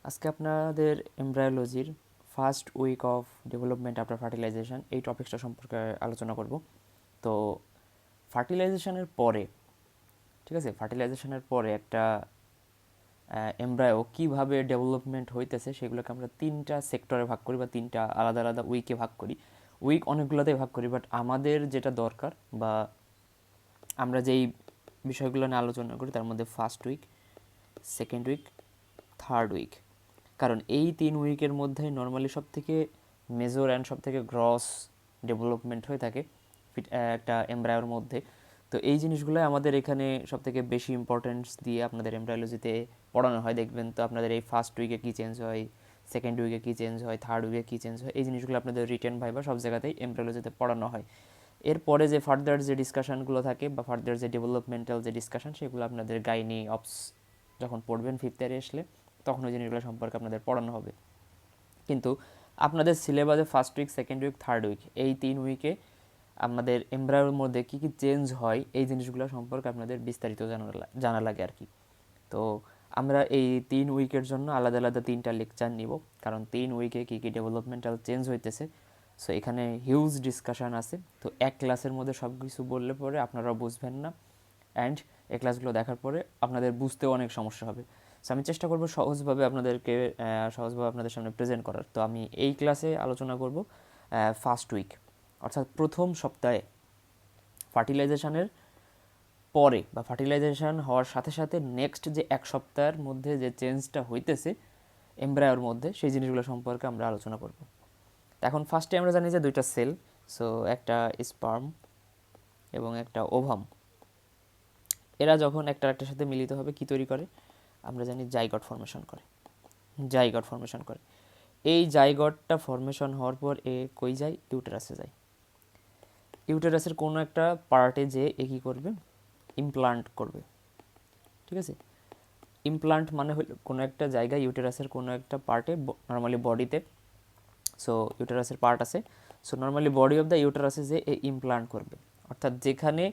আজকে আপনাদের এমব্রায়োলজির first week of development after fertilisation এই টপিকসটা সম্পর্কে আলোচনা করব। তো ফার্টিলাইজেশনের পরে, ঠিক আছে, ফার্টিলাইজেশনের পরে একটা এমব্রায়ো কীভাবে ডেভেলপমেন্ট হইতেছে সেগুলোকে আমরা তিনটা সেক্টরে ভাগ করি বা তিনটা আলাদা আলাদা উইকে ভাগ করি। উইক অনেকগুলোতেই ভাগ করি, বাট আমাদের যেটা দরকার বা আমরা যেই বিষয়গুলো নিয়ে আলোচনা করি তার মধ্যে first week, second week, third week. কারণ এই 3 উইকের মধ্যে নর্মালি সব থেকে মেজর অ্যান্ড সব থেকে গ্রস ডেভেলপমেন্ট হয়ে থাকে একটা এমব্রায়োর মধ্যে। তো এই জিনিসগুলো আমাদের এখানে সব থেকে বেশি ইম্পর্টেন্স দিয়ে আপনাদের এমব্রায়োলজিতে পড়ানো হয়। দেখবেন তো আপনাদের এই ফার্স্ট উইকে কী চেঞ্জ হয়, সেকেন্ড উইকে কী চেঞ্জ হয়, থার্ড উইকে কী চেঞ্জ হয়, এই জিনিসগুলো আপনাদের রিটেন ভাইবা সব জায়গাতেই এমব্রায়োলজিতে পড়ানো হয়। এরপরে যে ফার্দার যে ডিসকাশনগুলো থাকে বা ফার্দার যে ডেভেলপমেন্টাল যে ডিসকাশন, সেগুলো আপনাদের গাইনি অপস যখন পড়বেন ফিফথ ইয়ারে আসলে তখন ওই জিনিসগুলো সম্পর্কে আপনাদের পড়ানো হবে। কিন্তু আপনাদের সিলেবাসে first week, second week, third week এই 3 উইকে আমাদের এমব্রায়োর মধ্যে কী কী চেঞ্জ হয় এই জিনিসগুলো সম্পর্কে আপনাদের বিস্তারিত জানা লাগে আর কি। তো আমরা এই 3 উইকের জন্য আলাদা আলাদা 3টা লেকচার নিব, কারণ 3 উইকে কী কী ডেভেলপমেন্টাল চেঞ্জ হইতেছে। সো এখানে হিউজ ডিসকাশান আছে। তো এক ক্লাসের মধ্যে সব কিছু বললে পরে আপনারাও বুঝবেন না, অ্যান্ড এই ক্লাসগুলো দেখার পরে আপনাদের বুঝতেও অনেক সমস্যা হবে। সো আমি চেষ্টা করব সহজভাবে আপনাদের সামনে প্রেজেন্ট করার। তো আমি এই ক্লাসে আলোচনা করব ফার্স্ট উইক, অর্থাৎ প্রথম সপ্তাহে ফার্টিলাইজেশনের পরে বা ফার্টিলাইজেশন হওয়ার সাথে সাথে নেক্সট যে এক সপ্তাহের মধ্যে যে চেঞ্জটা হইতেছে এমব্রায়োর মধ্যে, সেই জিনিসগুলো সম্পর্কে আমরা আলোচনা করব। এখন ফার্স্টে আমরা জানি যে 2টা সেল, সো একটা স্পার্ম এবং একটা ওভাম, এরা যখন একটা একটার সাথে মিলিত হবে কী তৈরি করে আমরা জানি জাইগট ফর্মেশন করে। এই জাইগটটা ফর্মেশন হওয়ার পর এ কই যায়, ইউটেরাসে যায়। ইউটেরাসের কোনো একটা পার্টে যে এ কী করবে, ইমপ্লান্ট করবে। ঠিক আছে, ইমপ্লান্ট মানে হলো কোনো একটা জায়গায় ইউটেরাসের কোনো একটা পার্টে, নর্মালি বডিতে, সো ইউটেরাসের পার্ট আছে, so normally body of the ইউটেরাসে যে এ ইমপ্লান্ট করবে। অর্থাৎ যেখানে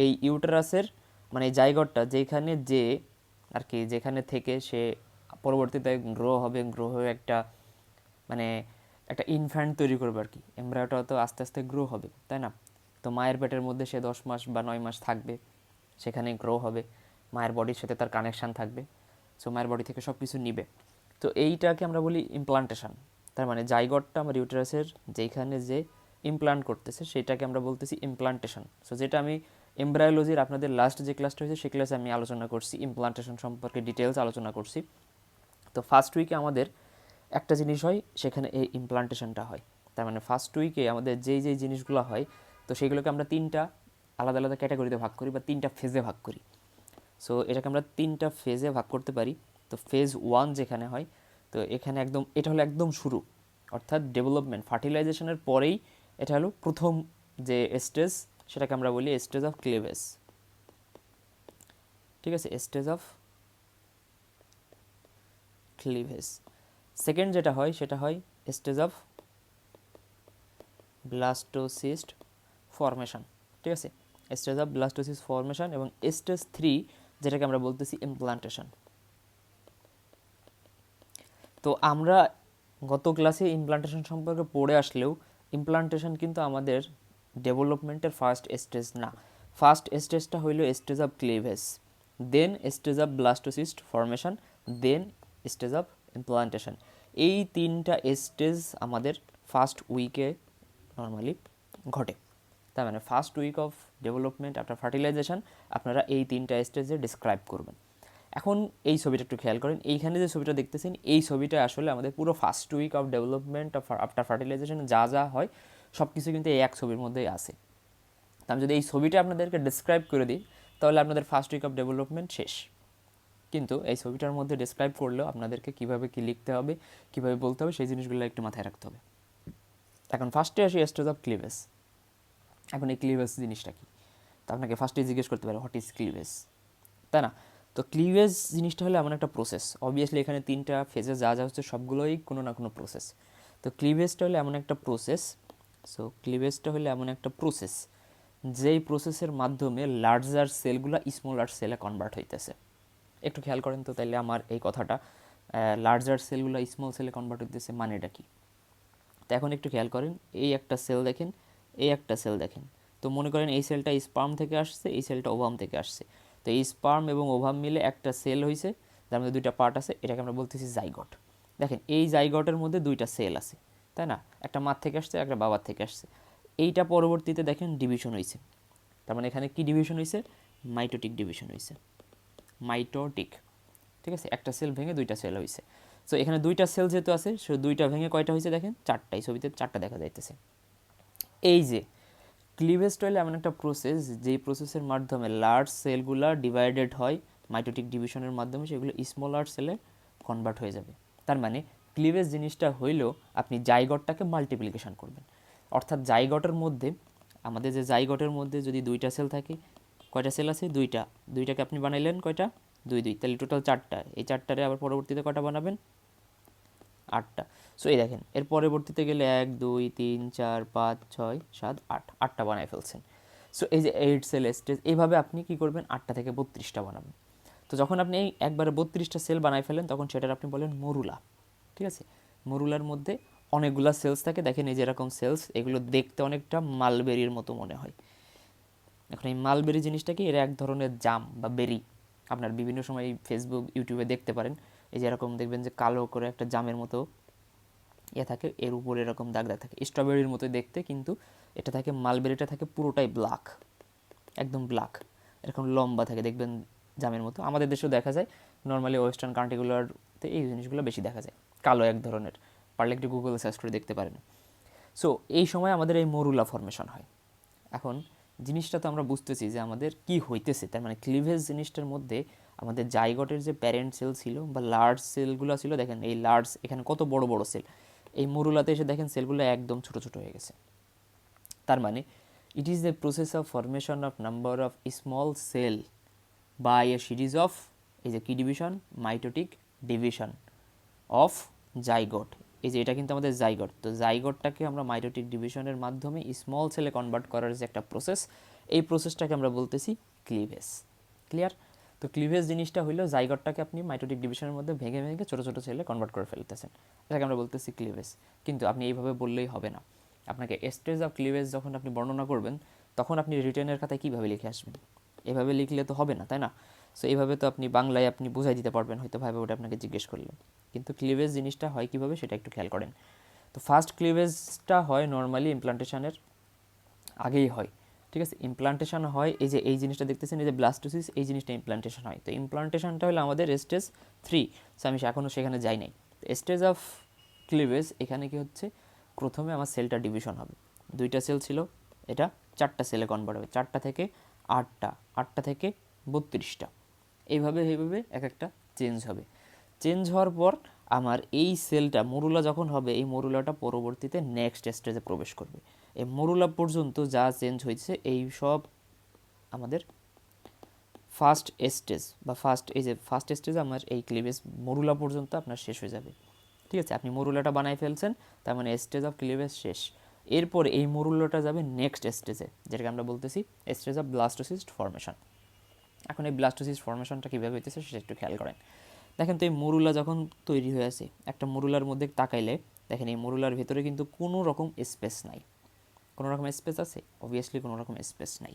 এই ইউটেরাসের মানে জায়গাটা যেখানে যে আর কি, যেখানে থেকে সে পরবর্তীতে গ্রো হবে, গ্রো হয়ে একটা মানে একটা ইনফ্যান্ট তৈরি করবে আর কি। এমব্রায়োটা তো আস্তে আস্তে গ্রো হবে, তাই না? তো মায়ের পেটের মধ্যে সে 10 মাস বা 9 মাস থাকবে, সেখানে গ্রো হবে, মায়ের বডির সাথে তার কানেকশান থাকবে, সো মায়ের বডি থেকে সব কিছু নিবে। তো এইটাকে আমরা বলি ইমপ্লান্টেশন। তার মানে জাইগটটা আমার ইউটেরাসের যেখানে যে ইমপ্লান্ট করতেছে সেটাকে আমরা বলতেছি ইমপ্লান্টেশন। সো যেটা আমি এমব্রায়োলজির আপনাদের লাস্ট যে ক্লাসটা হয়েছে সেই ক্লাসে আমি আলোচনা করছি, ইমপ্লান্টেশন সম্পর্কে ডিটেলস আলোচনা করছি। তো ফার্স্ট উইকে আমাদের একটা জিনিস হয়, সেখানে এই ইমপ্লান্টেশনটা হয়। তার মানে ফার্স্ট উইকে আমাদের যেই জিনিসগুলো হয়, তো সেগুলোকে আমরা 3টা আলাদা আলাদা ক্যাটাগরিতে ভাগ করি বা 3টা ফেজে ভাগ করি। সো এটাকে আমরা 3টা ফেজে ভাগ করতে পারি। তো ফেজ 1 যেখানে হয়, তো এখানে একদম এটা হলো একদম শুরু, অর্থাৎ ডেভেলপমেন্ট ফার্টিলাইজেশনের পরেই এটা হলো প্রথম যে স্টেজ, সেটাকে আমরা বলি স্টেজ অফ ক্লিভেজ। ঠিক আছে, স্টেজ অফ ক্লিভেজ। সেকেন্ড যেটা হয় সেটা হয় স্টেজ অফ ব্লাস্টোসিস্ট ফর্মেশন। ঠিক আছে, স্টেজ অফ ব্লাস্টোসিস্ট ফর্মেশন। এবং স্টেজ 3 যেটাকে আমরা বলতেছি ইমপ্লান্টেশন। তো আমরা গত ক্লাসে ইমপ্লান্টেশন সম্পর্কে পড়ে আসলেও ইমপ্লান্টেশন কিন্তু আমাদের ডেভেলপমেন্টের ফার্স্ট স্টেজ না। ফার্স্ট স্টেজটা হইল stage of cleavage, then stage of blastocyst formation, then stage of implantation. এই 3টা স্টেজ আমাদের ফার্স্ট উইকে নর্মালি ঘটে। তার মানে first week of development after fertilization আপনারা এই 3টা স্টেজে ডিসক্রাইব করবেন। এখন এই ছবিটা একটু খেয়াল করেন, এইখানে যে ছবিটা দেখতেছেন এই ছবিটা আসলে আমাদের পুরো first week of development of after fertilization যা যা হয় সব কিছু কিন্তু এই এক ছবির মধ্যেই আছে। তা আমি যদি এই ছবিটা আপনাদেরকে ডিসক্রাইব করে দিই তাহলে আপনাদের ফার্স্ট উইক অফ ডেভেলপমেন্ট শেষ। কিন্তু এই ছবিটার মধ্যে ডিসক্রাইব করলেও আপনাদেরকে কীভাবে কী লিখতে হবে, কীভাবে বলতে হবে, সেই জিনিসগুলো একটু মাথায় রাখতে হবে। এখন ফার্স্টে আসি স্টেজ অফ ক্লিভেজ। এখন এই ক্লিভেজ জিনিসটা কি, তো আপনাকে ফার্স্টে জিজ্ঞেস করতে পারে হোয়াট ইজ ক্লিভেজ, তাই না? তো ক্লিভেজ জিনিসটা হলো এমন একটা প্রসেস, অবভিয়াসলি এখানে 3টা ফেজে যা যা হচ্ছে সবগুলোই কোনো না কোনো প্রসেস। তো ক্লিভেজটা হলো এমন একটা প্রসেস, যেই প্রসেসের মাধ্যমে লার্জার সেলগুলো স্মলার সেলে কনভার্ট হইতেছে। একটু খেয়াল করেন তো তাইলে আমার এই কথাটা লার্জার সেলগুলো স্মল সেলে কনভার্ট হতেছে, মানেটা কি? তো এখন একটু খেয়াল করেন, এই একটা সেল দেখেন, এই একটা সেল দেখেন। তো মনে করেন এই সেলটা স্পার্ম থেকে আসছে, এই সেলটা ওভাম থেকে আসছে। তো এই স্পার্ম এবং ওভাম মিলে একটা সেল হয়েছে, যার মধ্যে দুইটা পার্ট আছে, এটাকে আমরা বলতেছি জাইগট। দেখেন এই জাইগটের মধ্যে দুইটা সেল আছে, তাই না? একটা মার থেকে আসছে, একটা বাবার থেকে আসছে। এইটা পরবর্তীতে দেখেন ডিভিশন হয়েছে, তার মানে এখানে কি ডিভিশন হয়েছে? মাইটোটিক ডিভিশন হয়েছে, মাইটোটিক। ঠিক আছে, একটা সেল ভেঙে দুইটা সেল হয়েছে। সো এখানে দুইটা সেল যেহেতু আছে, সে দুইটা ভেঙে কয়টা হয়েছে দেখেন? চারটা। এই ছবিতে চারটা দেখা যাইতেছে। এই যে ক্লিভেজ হলো এমন একটা প্রসেস, যেই প্রসেসের মাধ্যমে লার্জ সেলগুলা ডিভাইডেড হয় মাইটোটিক ডিভিশনের মাধ্যমে, সেগুলো স্মলার সেলে কনভার্ট হয়ে যাবে। তার মানে ক্লিভেজ জিনিসটা হইলেও আপনি জাইগটটাকে মাল্টিপ্লিকেশন করবেন। অর্থাৎ জাইগটের মধ্যে, আমাদের যে জাইগটের মধ্যে যদি দুইটা সেল থাকে, কয়টা সেল আছে? দুইটা। দুইটাকে আপনি বানাইলেন কয়টা? দুই দুই, তাহলে টোটাল চারটা। এই চারটারে আবার পরবর্তীতে কয়টা বানাবেন? আটটা। সো এই দেখেন, এর পরবর্তীতে গেলে 1 2 3 4 5 6 7 8, আটটা বানায় ফেলছেন। সো এই যে 8 সেল স্টেজ, এইভাবে আপনি কি করবেন? 8টা থেকে 32টা বানাবেন। তো যখন আপনি এই একবারে 32টা সেল বানায় ফেলেন, তখন সেটার আপনি বলেন মরুলা। ঠিক আছে, মরুলার মধ্যে অনেকগুলা সেলস থাকে। দেখেন এই যে এরকম সেলস, এগুলো দেখতে অনেকটা মালবেরির মতো মনে হয়। এখন এই মালবেরি জিনিসটা কি? এর এক ধরনের জাম বা বেরি। আপনার বিভিন্ন সময় ফেসবুক ইউটিউবে দেখতে পারেন, এই যে এরকম দেখবেন যে কালো করে একটা জামের মতো থাকে, এর উপরে এরকম দাগ দাগ থাকে, স্ট্রবেরির মতো দেখতে, কিন্তু এটা থাকে, মালবেরিটা থাকে পুরোটাই ব্ল্যাক, একদম ব্ল্যাক, এরকম লম্বা থাকে, দেখবেন জামের মতো। আমাদের দেশেও দেখা যায়, নর্মালি ওয়েস্টার্ন কান্ট্রিগুলোতে এই জিনিসগুলো বেশি দেখা যায়, কালো এক ধরনের। পারলে একটু গুগলে সার্চ করে দেখতে পারেন। সো এই সময় আমাদের এই মরুলা ফর্মেশন হয়। এখন জিনিসটা তো আমরা বুঝতেছি যে আমাদের কি হইতেছে, তার মানে ক্লিভেজ জিনিসটার মধ্যে আমাদের জাইগটের যে প্যারেন্ট সেল ছিল বা লার্জ সেলগুলো ছিল, দেখেন এই লার্জ, এখানে কত বড় বড় সেল, এই মরুলাতে এসে দেখেন সেলগুলো একদম ছোট ছোট হয়ে গেছে। তার মানে it is the process of formation of number of small cell by a series of, এই যে কি division? Mitotic division of zygote. এই যে এটা কিন্তু আমাদের জাইগট, তো জাইগটটাকে আমরা মাইটোটিক ডিভিশনের মাধ্যমে স্মল সেলে কনভার্ট করার যে একটা প্রসেস, এই প্রসেসটাকে আমরা বলতেছি ক্লিভেজ। ক্লিয়ার? তো ক্লিভেজ জিনিসটা হইলো জাইগটটাকে আপনি মাইটোটিক ডিভিশনের মধ্যে ভেঙে ভেঙে ছোটো ছোটো সেলে কনভার্ট করে ফেলতেছেন, এটাকে আমরা বলতেছি ক্লিভেজ। কিন্তু আপনি এইভাবে বললেই হবে না, আপনাকে স্টেজ অফ ক্লিভেজ যখন আপনি বর্ণনা করবেন, তখন আপনি রিটেনের খাতায় কীভাবে লিখে আসবেন? এভাবে লিখলে তো হবে না, তাই না? সো এইভাবে তো আপনি বাংলায় আপনি বুঝাই দিতে পারবেন হয়তো ভাইবা, ওটা আপনাকে জিজ্ঞেস করলেন। কিন্তু ক্লিভেজ জিনিসটা হয় কীভাবে, সেটা একটু খেয়াল করেন। তো ফার্স্ট ক্লিভেজটা হয় নর্মালি ইমপ্লান্টেশনের আগেই হয়। ঠিক আছে, ইমপ্লান্টেশন হয়, এই যে এই জিনিসটা দেখতেছেন, এই যে ব্লাস্টোসিস, এই জিনিসটা ইমপ্লান্টেশন হয়। তো ইমপ্লান্টেশনটা হলো আমাদের স্টেজ 3। সো আমি এখনও সেখানে যাই নাই। স্টেজ অফ ক্লিভেজ এখানে কি হচ্ছে? প্রথমে আমার সেলটা ডিভিশন হবে, দুইটা সেল ছিল, এটা চারটা সেলে কনভার্ট হবে, চারটা থেকে আটটা, আটটা থেকে 32টা, এইভাবে এইভাবে এক একটা চেঞ্জ হবে। চেঞ্জ হওয়ার পর আমার এই সেলটা মরুলা যখন হবে, এই মরুলাটা পরবর্তীতে নেক্সট স্টেজে প্রবেশ করবে। এই মরুলা পর্যন্ত যা চেঞ্জ হয়েছে, এই সব আমাদের ফার্স্ট স্টেজ বা ফার্স্ট স্টেজে আমার এই ক্লিভেজ মরুলা পর্যন্ত আপনার শেষ হয়ে যাবে। ঠিক আছে, আপনি মরুলাটা বানাই ফেলছেন, তার মানে স্টেজ অফ ক্লিভেজ শেষ। এরপর এই মরুলাটা যাবে নেক্সট স্টেজে, যেটাকে আমরা বলতেছি স্টেজ অফ ব্লাস্টোসিস্ট ফর্মেশন। এখন এই ব্লাস্টোসিস্ট ফর্মেশনটা কীভাবে হইতেছে সেটা একটু খেয়াল করেন। দেখেন তো এই মরুলা যখন তৈরি হয়ে আছে, একটা মরুলার মধ্যে তাকাইলে দেখেন এই মরুলার ভেতরে কিন্তু কোনো রকম স্পেস নাই। কোনো রকম স্পেস আছে? অবভিয়াসলি কোনো রকম স্পেস নাই।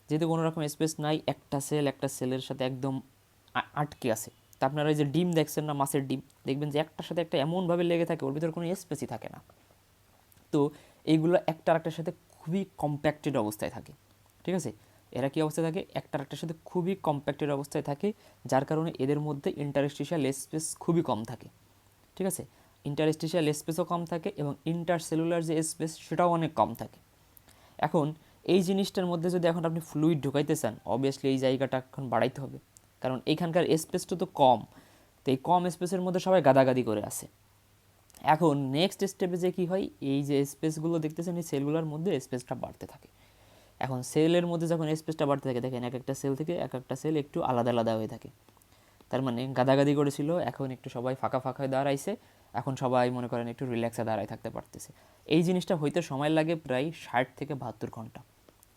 যেহেতু কোনো রকম স্পেস নাই, একটা সেল একটা সেলের সাথে একদম আটকে আছে। তা আপনারা এই যে ডিম দেখছেন না, মাছের ডিম, দেখবেন যে একটার সাথে একটা এমনভাবে লেগে থাকে, ওর ভিতরে কোনো স্পেসই থাকে না। তো এইগুলো একটা আরেকটার সাথে খুবই কম্প্যাক্টেড অবস্থায় থাকে। ঠিক আছে, এরা কী অবস্থায় থাকে? একটা আরেকটার সাথে খুবই কম্প্যাক্টেড অবস্থায় থাকে, যার কারণে এদের মধ্যে ইন্টারস্টিশিয়াল স্পেস খুবই কম থাকে। ঠিক আছে, ইন্টারস্টিশিয়াল স্পেসও কম থাকে এবং ইন্টারসেলুলার যে স্পেস সেটাও অনেক কম থাকে। এখন এই জিনিসটার মধ্যে যদি এখন আপনি ফ্লুইড ঢোকাইতে চান, অবভিয়াসলি এই জায়গাটা এখন বাড়াইতে হবে, কারণ এইখানকার স্পেসটা তো কম। তো এই কম স্পেসের মধ্যে সবাই গাদাগাদি করে আছে। এখন নেক্সট স্টেপে যে কী হয়, এই যে স্পেসগুলো দেখতেছেন, এই সেলগুলোর মধ্যে স্পেসটা বাড়তে থাকে। এখন সেলের মধ্যে যখন স্পেসটা বাড়তে থাকে, দেখেন এক একটা সেল থেকে এক একটা সেল একটু আলাদা আলাদা হয়ে থাকে। তার মানে গাদাগাদি করেছিল, এখন একটু সবাই ফাঁকা ফাঁকা দাঁড়াইছে, এখন সবাই মনে করেন একটু রিল্যাক্সে দাঁড়ায় থাকতে পারতেছে। এই জিনিসটা হইতে সময় লাগে প্রায় 60 থেকে 72 ঘন্টা।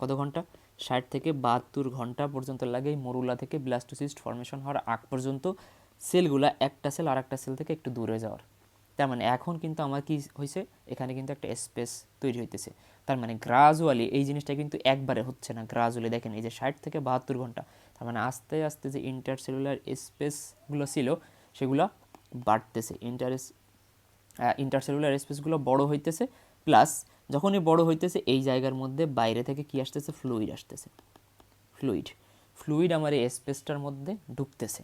কত ঘন্টা? 60 থেকে 72 ঘন্টা পর্যন্ত লাগে এই মরুলা থেকে ব্লাস্টোসিস্ট ফর্মেশন হওয়ার আগ পর্যন্ত সেলগুলা একটা সেল আর একটা সেল থেকে একটু দূরে যাওয়ার। তার মানে এখন কিন্তু আমার কি হয়েছে, এখানে কিন্তু একটা স্পেস তৈরি হইতেছে। তার মানে গ্রাজুয়ালি এই জিনিসটা কিন্তু একবারে হচ্ছে না, গ্রাজুয়ালি দেখেন এই যে 60 থেকে 72 ঘন্টা, তার মানে আস্তে আস্তে যে ইন্টারসেলুলার স্পেসগুলো ছিল সেগুলো বাড়তেছে, ইন্টারসেলুলার স্পেসগুলো বড় হইতেছে। প্লাস যখনই বড় হইতেছে এই জায়গার মধ্যে বাইরে থেকে কি আসতেছে, ফ্লুইড আসতেছে। ফ্লুইড আমার এই স্পেসটার মধ্যে ঢুকতেছে,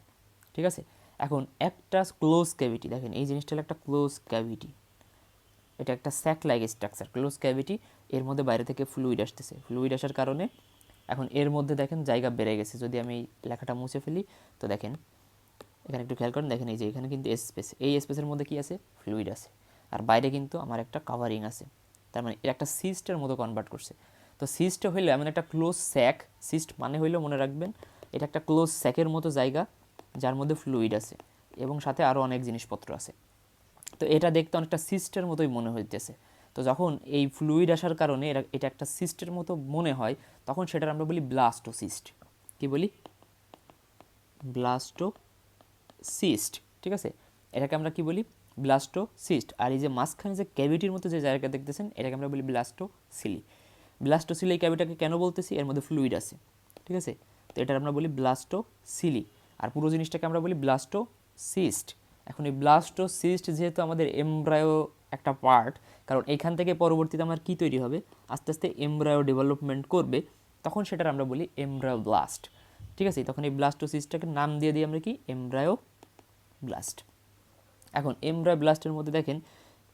ঠিক আছে। এখন একটা ক্লোজ ক্যাভিটি, দেখেন এই জিনিসটা হলো একটা ক্লোজ ক্যাভিটি, এটা একটা sac like structure, close cavity, এর মধ্যে বাইরে থেকে ফ্লুইড আসতেছে। ফ্লুইড আসার কারণে এখন এর মধ্যে দেখেন জায়গা বেড়ে গেছে। যদি আমি লেখাটা মুছে ফেলি তো দেখেন এখানে একটু খেয়াল করেন, দেখেন এই যে এখানে কিন্তু স্পেস, এই স্পেসের মধ্যে কি আছে, ফ্লুইড আছে, আর বাইরে কিন্তু আমার একটা কাভারিং আছে। তার মানে এটা একটা সিস্টের মতো কনভার্ট করছে। তো সিস্ট হইলে এমন একটা ক্লোজ স্যাক, সিস্ট মানে হইলেও মনে রাখবেন এটা একটা ক্লোজ স্যাকের মতো জায়গা যার মধ্যে ফ্লুইড আছে এবং সাথে আরও অনেক জিনিসপত্র আছে। তো এটা দেখতে অনেকটা সিস্টের মতোই মনে হইতেছে। তো যখন এই ফ্লুইড আসার কারণে এটা একটা সিস্টের মতো মনে হয়, তখন সেটার আমরা বলি ব্লাস্টোসিস্ট। কি বলি, ব্লাস্টোসিস্ট, ঠিক আছে। এটাকে আমরা কি বলি, ব্লাস্টোসিস্ট। আর এই যে মাঝখানে যে ক্যাভিটির মতো যে জায়গা দেখতেছেন এটাকে আমরা বলি ব্লাস্টোসিলি। ব্লাস্টোসিলি এই ক্যাভিটাকে কেন বলতেছি, এর মধ্যে ফ্লুইড আছে, ঠিক আছে। তো এটা আমরা বলি ব্লাস্টোসিলি, আর পুরো জিনিসটাকে আমরা বলি ব্লাস্টোসিস্ট। এখন এই ব্লাস্টোসিস্ট যেহেতু আমাদের এমব্রায়ো একটা পার্ট, কারণ এখান থেকে পরবর্তীতে আমার কি তৈরি হবে, আস্তে আস্তে এমব্রায়ো ডেভেলপমেন্ট করবে, তখন সেটার আমরা বলি এমব্রায়ো ব্লাস্ট, ঠিক আছে। তখন এই ব্লাস্টোসিস্টটাকে নাম দিয়ে দিই আমরা কি, এমব্রায়ো ব্লাস্ট। এখন এমব্রায়ো ব্লাস্টের মধ্যে দেখেন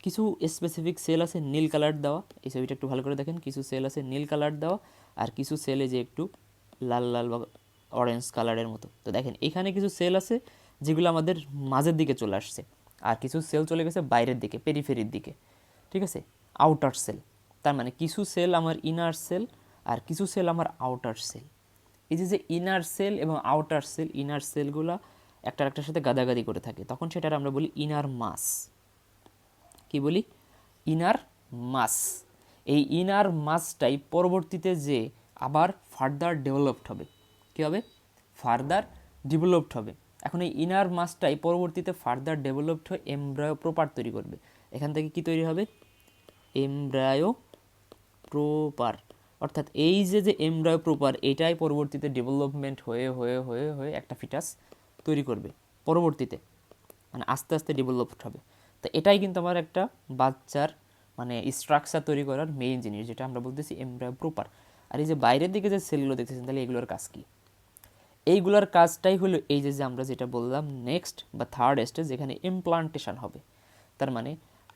কিছু স্পেসিফিক সেল আছে নীল কালার দেওয়া, এই ছবিটা একটু ভালো করে দেখেন, কিছু সেল আছে নীল কালার দেওয়া আর কিছু সেলে যে একটু লাল লাল বা অরেঞ্জ কালারের মতো। তো দেখেন এখানে কিছু সেল আছে যেগুলো আমাদের মাঝের দিকে চলে আসছে, আর কিছু সেল চলে গেছে বাইরের দিকে, পেরিফেরির দিকে, ঠিক আছে, আউটার সেল। তার মানে কিছু সেল আমার ইনার সেল আর কিছু সেল আমার আউটার সেল। এই যে ইনার সেল এবং আউটার সেল, ইনার সেলগুলো একটা একটার সাথে গাদাগাদি করে থাকে, তখন সেটার আমরা বলি ইনার মাস। কি বলি, ইনার মাস। এই ইনার মাসটাই পরবর্তীতে যে আবার ফার্দার ডেভেলপড হবে, কী হবে, ফার্দার ডেভেলপড হবে। এখন এই ইনার মাসটাই পরবর্তীতে ফার্দার ডেভেলপড হয়ে এমব্রায়ো প্রপার তৈরি করবে। এখান থেকে কি তৈরি হবে, এমব্রায়ো প্রপার। অর্থাৎ এই যে এমব্রায়ো প্রপার, এটাই পরবর্তীতে ডেভেলপমেন্ট হয়ে হয়ে হয়ে হয়ে একটা ফিটাস তৈরি করবে পরবর্তীতে, মানে আস্তে আস্তে ডেভেলপড হবে। তো এটাই কিন্তু আমার একটা বাচ্চার মানে স্ট্রাকচার তৈরি করার মেইন জিনিস, যেটা আমরা বলতেছি এমব্রায়ো প্রপার। আর এই যে বাইরের দিকে যে সেলগুলো দেখতেছেন, তাহলে এগুলোর কাজ কি, এইগুলোর কাজটাই হলো এই যে আমরা যেটা বললাম নেক্সট বা থার্ড স্টেজ, যেখানে ইমপ্লান্টেশন হবে। তার মানে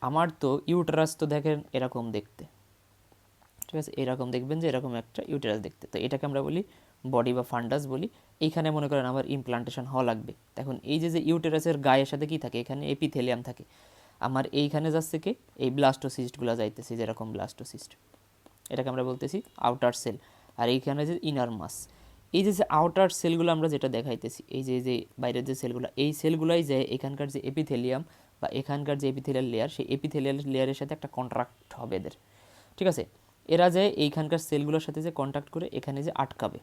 আমার তো ইউটেরাস তো দেখেন এরকম দেখতে, ঠিক আছে, এরকম দেখবেন যে এরকম একটা ইউটেরাস দেখতে, তো এটাকে আমরা বলি বডি বা ফান্ডাস বলি। এইখানে মনে করেন আমার ইমপ্লান্টেশন হওয়া লাগবে। এখন এই যে ইউটেরাসের গায়ের সাথে কি থাকে, এখানে এপিথেলিয়াম থাকে, আমার এইখানে যাচ্ছে কি এই ব্লাস্টোসিস্টগুলো যাইতেছে, যেরকম ব্লাস্টোসিস্ট, এটাকে আমরা বলতেছি আউটার সেল। আর এইখানে যে ইনার মাস, এই যে আউটার সেলগুলো আমরা যেটা দেখাইতেছি, এই যে বাইরের যে সেলগুলো, এই সেলগুলাই যায় এখানকার যে এপিথেলিয়াম বা এখানকার যে এপিথেলিয়াল লেয়ার, সেই এপিথেলিয়াল লেয়ারের সাথে একটা কন্ট্রাক্ট হবে এদের, ঠিক আছে। এরা যে এইখানকার সেলগুলোর সাথে যে কন্ট্যাক্ট করে এখানে যে আটকাবে,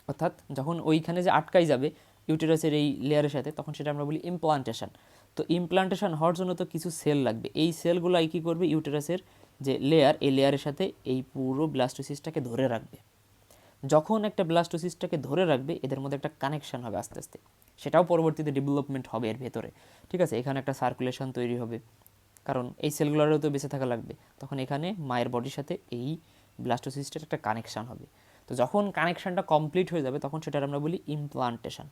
অর্থাৎ যখন ওইখানে যে আটকাই যাবে ইউটেরাসের এই লেয়ারের সাথে, তখন সেটা আমরা বলি ইমপ্লান্টেশন। তো ইমপ্লান্টেশন হওয়ার জন্য তো কিছু সেল লাগবে, এই সেলগুলাই কী করবে, ইউটেরাসের যে লেয়ার, এই লেয়ারের সাথে এই পুরো ব্লাস্টোসিস্টটাকে ধরে রাখবে। যখন একটা ব্লাস্টোসিস্টটাকে ধরে রাখবে, এদের মধ্যে একটা কানেকশন হবে আস্তে আস্তে, সেটাও পরবর্তীতে ডেভেলপমেন্ট হবে এর ভেতরে, ঠিক আছে। এখানে একটা সার্কুলেশন তৈরি হবে, কারণ এই সেলগুলোরও তো বেঁচে থাকা লাগবে, তখন এখানে মায়ের বডির সাথে এই ব্লাস্টোসিস্টের একটা কানেকশান হবে। তো যখন কানেকশানটা কমপ্লিট হয়ে যাবে, তখন সেটার আমরা বলি ইমপ্লান্টেশন।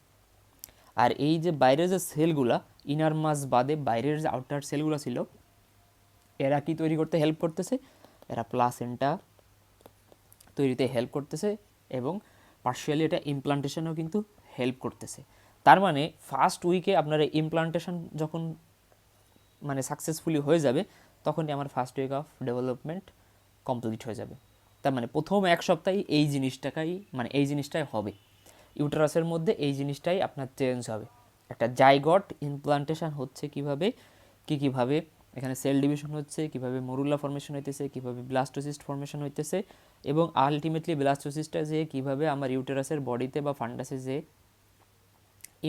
আর এই যে বাইরের যে সেলগুলা, ইনার মাস বাদে বাইরের যে আউটার সেলগুলো ছিল, এরা কি তৈরি করতে হেল্প করতেছে, এরা প্লাসেন্টা তৈরিতে হেল্প করতেছে এবং পার্শিয়ালি এটা ইমপ্লান্টেশনেও কিন্তু হেল্প করতেছে। তার মানে ফার্স্ট উইকে আপনার ইমপ্লান্টেশন যখন মানে সাকসেসফুলি হয়ে যাবে, তখনই আমার first week of development complete হয়ে যাবে। তার মানে প্রথম এক সপ্তাহে এই জিনিসটাই হবে, ইউটেরাসের মধ্যে এই জিনিসটাই আপনার চেঞ্জ হবে। একটা জাইগট ইমপ্লান্টেশন হচ্ছে কিভাবে, কীভাবে এখানে সেল ডিভিশন হচ্ছে, কিভাবে মরুলা ফর্মেশন হইতেছে, কিভাবে ব্লাস্টোসিস্ট ফর্মেশন হইতেছে, এবং আলটিমেটলি ব্লাস্টোসিস্টটা যে কিভাবে আমার ইউটেরাসের বডিতে বা ফান্ডাসে যে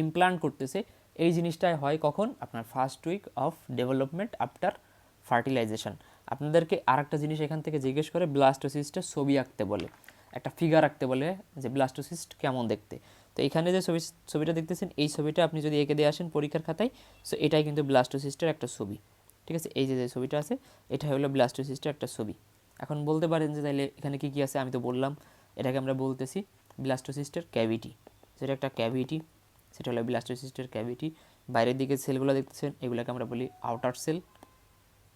ইমপ্লান্ট করতেছে, এই জিনিসটাই হয় কখন, আপনার first week of development after fertilization. আপনাদেরকে আর একটা জিনিস এখান থেকে জিজ্ঞেস করে ব্লাস্টোসিস্টের ছবি আঁকতে বলে, একটা ফিগার আঁকতে বলে যে ব্লাস্টোসিস্ট কেমন দেখতে। তো এখানে যে ছবিটা দেখতেছেন, এই ছবিটা আপনি যদি এঁকে দিয়ে আসেন পরীক্ষার খাতায়, সো এটাই কিন্তু ব্লাস্টোসিস্টের একটা ছবি। ঠিক আছে, এই যে ছবিটা আছে এটা হলো ব্লাস্টোসিস্টের একটা ছবি। এখন বলতে পারেন যে তাইলে এখানে কী কী আছে, আমি তো বললাম এটাকে আমরা বলতেছি ব্লাস্টোসিস্টের ক্যাভিটি। সেটা একটা ক্যাভিটি, সেটা হলো ব্লাস্টোসিস্টের ক্যাভিটি। বাইরের দিকে সেলগুলো দেখতেছেন এগুলোকে আমরা বলি আউটার সেল।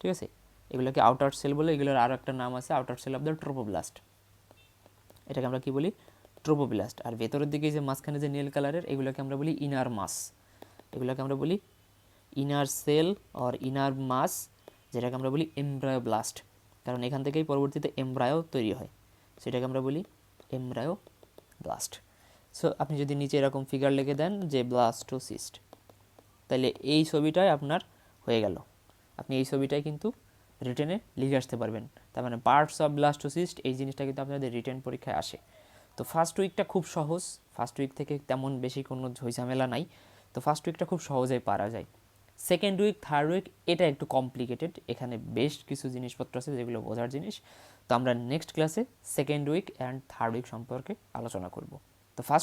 ঠিক আছে, এগুলোকে আউটার সেল বলে, এগুলোর আরও একটা নাম আছে আউটার সেল অফ দ্য ট্রোপোব্লাস্ট, এটাকে আমরা কী বলি ট্রোপোব্লাস্ট। আর ভেতরের দিকে যে মাঝখানে যে নীল কালারের এগুলোকে আমরা বলি ইনার মাস, এগুলোকে আমরা বলি ইনার সেল অর ইনার মাস, যেটাকে আমরা বলি এমব্রায়োব্লাস্ট, কারণ এখান থেকেই পরবর্তীতে এমব্রায়ো তৈরি হয়, সেটাকে আমরা বলি এমব্রায়োব্লাস্ট। সো আপনি যদি নিচে এরকম ফিগার লিখে দেন যে ব্লাস্টোসিস্ট, তাহলে এই ছবিটাই আপনার হয়ে গেল। আপনি এই ছবিটাই কিন্তু রিটেনে লিখে আসতে পারবেন। তার মানে পার্টস অফ ব্লাস্টোসিস্ট, এই জিনিসটা কিন্তু আপনাদের রিটেন পরীক্ষায় আসে। তো ফার্স্ট উইকটা খুব সহজ, ফার্স্ট উইক থেকে তেমন বেশি কোনো ঝামেলা নাই, তো ফার্স্ট উইকটা খুব সহজেই পারা যায়। সেকেন্ড উইক, থার্ড উইক এটা একটু কমপ্লিকেটেড, এখানে বেশ কিছু জিনিসপত্র আছে যেগুলো বোঝার জিনিস। তো আমরা নেক্সট ক্লাসে second week and third week সম্পর্কে আলোচনা করব।